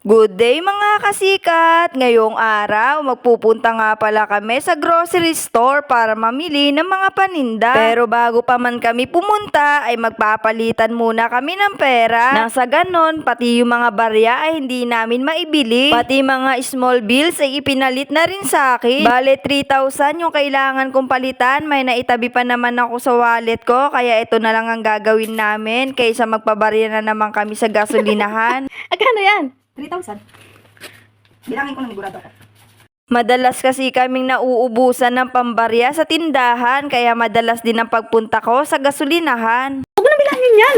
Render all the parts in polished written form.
Good day mga kasikat! Ngayong araw, magpupunta nga pala kami sa grocery store para mamili ng mga paninda. Pero bago pa man kami pumunta, ay magpapalitan muna kami ng pera. Nang sa ganon, pati yung mga barya ay hindi namin maibili. Pati mga small bills ay ipinalit na rin sa akin. Bale 3,000 yung kailangan kong palitan. May naitabi pa naman ako sa wallet ko, kaya ito na lang ang gagawin namin kaysa magpabarya na naman kami sa gasolinahan. Agkano yan? 3,000. Bilangin ko ng sigurado ko. Madalas kasi kaming nauubusan ng pambarya sa tindahan, kaya madalas din ang pagpunta ko sa gasolinahan. Huwag mo na bilangin yan.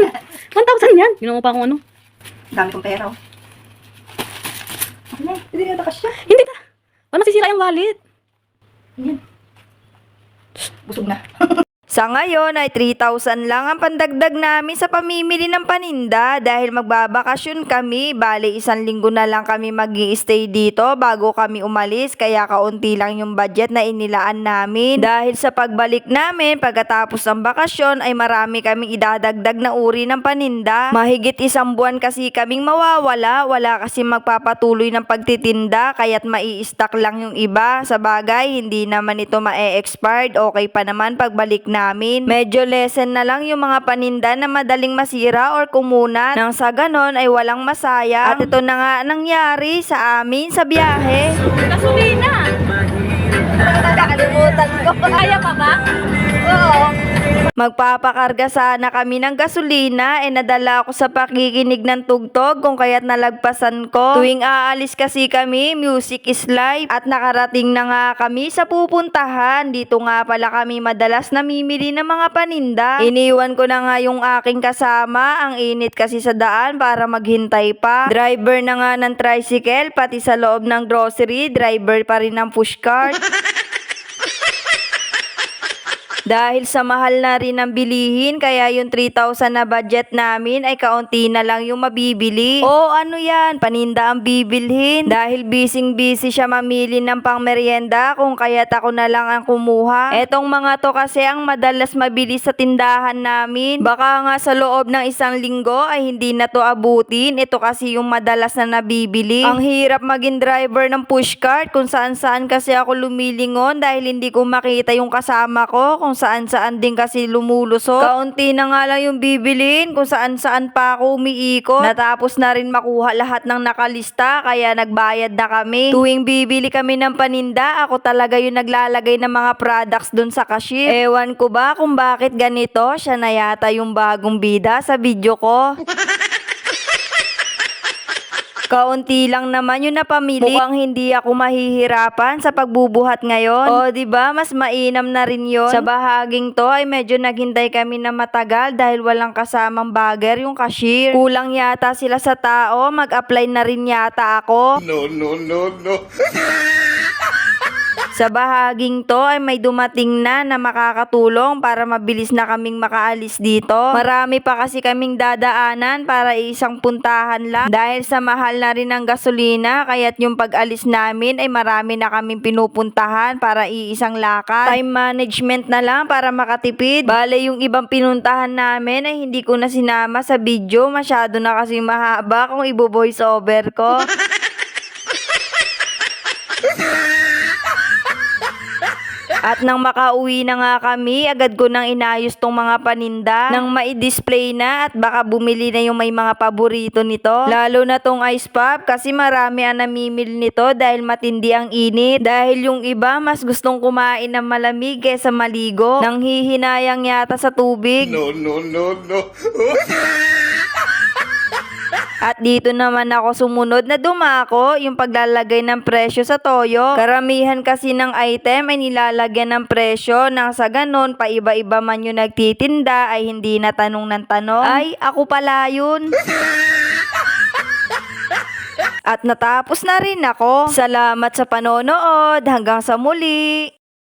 1,000 yan. Ginawa pa akong ano. Dami kong pera. Oh. Okay, hindi na kasya. Hindi ka. Paano masisira yung wallet? Yan. Busog na. Sa ngayon ay 3,000 lang ang pandagdag namin sa pamimili ng paninda dahil magbabakasyon kami. Bale 1 linggo na lang kami mag-i-stay dito bago kami umalis, kaya kaunti lang yung budget na inilaan namin. Dahil sa pagbalik namin pagkatapos ng bakasyon ay marami kaming idadagdag na uri ng paninda. Mahigit 1 buwan kasi kaming mawawala, wala kasi magpapatuloy ng pagtitinda kaya't mai-stock lang yung iba. Sa bagay, hindi naman ito ma-expired, okay pa naman pagbalik namin. Medyo lesson na lang yung mga paninda na madaling masira or kumunat. Nang sa ganon ay walang masaya. At ito na nga nangyari sa amin sa biyahe. Gasolina! Nakalimutan ko. Kaya pa ba? Oo. Magpapakarga sana kami ng gasolina, nadala ako sa pakikinig ng tugtog kung kaya't nalagpasan ko. Tuwing aalis kasi kami, music is live at nakarating na nga kami sa pupuntahan. Dito nga pala kami madalas namimili ng mga paninda. Iniwan ko na nga yung aking kasama, ang init kasi sa daan para maghintay pa. Driver na nga ng tricycle, pati sa loob ng grocery, driver pa rin ng pushcart. Dahil sa mahal na rin ang bilihin, kaya yung 3,000 na budget namin ay kaunti na lang yung mabibili. O ano yan, paninda ang bibilhin. Dahil busy siya mamili ng pangmeryenda, kung kaya't ako na lang ang kumuha. Etong mga to kasi ang madalas mabili sa tindahan namin. Baka nga sa loob ng 1 linggo ay hindi na to abutin. Ito kasi yung madalas na nabibili. Ang hirap maging driver ng pushcart kung saan kasi ako lumilingon dahil hindi ko makita yung kasama ko, kung saan din kasi lumulusot. Kaunti na nga lang yung bibilin, kung saan pa ako umiikot. Natapos na rin makuha lahat ng nakalista, kaya nagbayad na kami. Tuwing bibili kami ng paninda, ako talaga yung naglalagay ng mga products dun sa cashier. Ewan ko ba kung bakit ganito, siya na yata yung bagong bida sa video ko. Kaunti lang naman yung napamili. Mukhang hindi ako mahihirapan sa pagbubuhat ngayon. O diba, mas mainam na rin yon. Sa bahaging to ay medyo naghintay kami na matagal dahil walang kasamang bagger yung cashier. Kulang yata sila sa tao, mag-apply na rin yata ako. No. Sa bahaging to ay may dumating na makakatulong para mabilis na kaming makaalis dito. Marami pa kasi kaming dadaanan para isang puntahan lang. Dahil sa mahal na rin ng gasolina, kaya't yung pag-alis namin ay marami na kaming pinupuntahan para iisang lakad. Time management na lang para makatipid. Bale yung ibang pinuntahan namin ay hindi ko na sinama sa video. Masyado na kasi mahaba kung ibo-voice over ko. At nang makauwi na nga kami, agad ko nang inayos tong mga paninda nang mai-display na at baka bumili na yung may mga paborito nito. Lalo na tong ice pop kasi marami ang namimili nito dahil matindi ang init. Dahil yung iba mas gustong kumain ng malamig kaysa maligo. Nang hihinayang yata sa tubig. No. At dito naman ako sumunod na dumako yung paglalagay ng presyo sa toyo. Karamihan kasi ng item ay nilalagyan ng presyo nang sa ganon paiba-iba man yung nagtitinda ay hindi na tanong ng tanong. Ay, ako pala yun. At natapos na rin ako. Salamat sa panonood. Hanggang sa muli.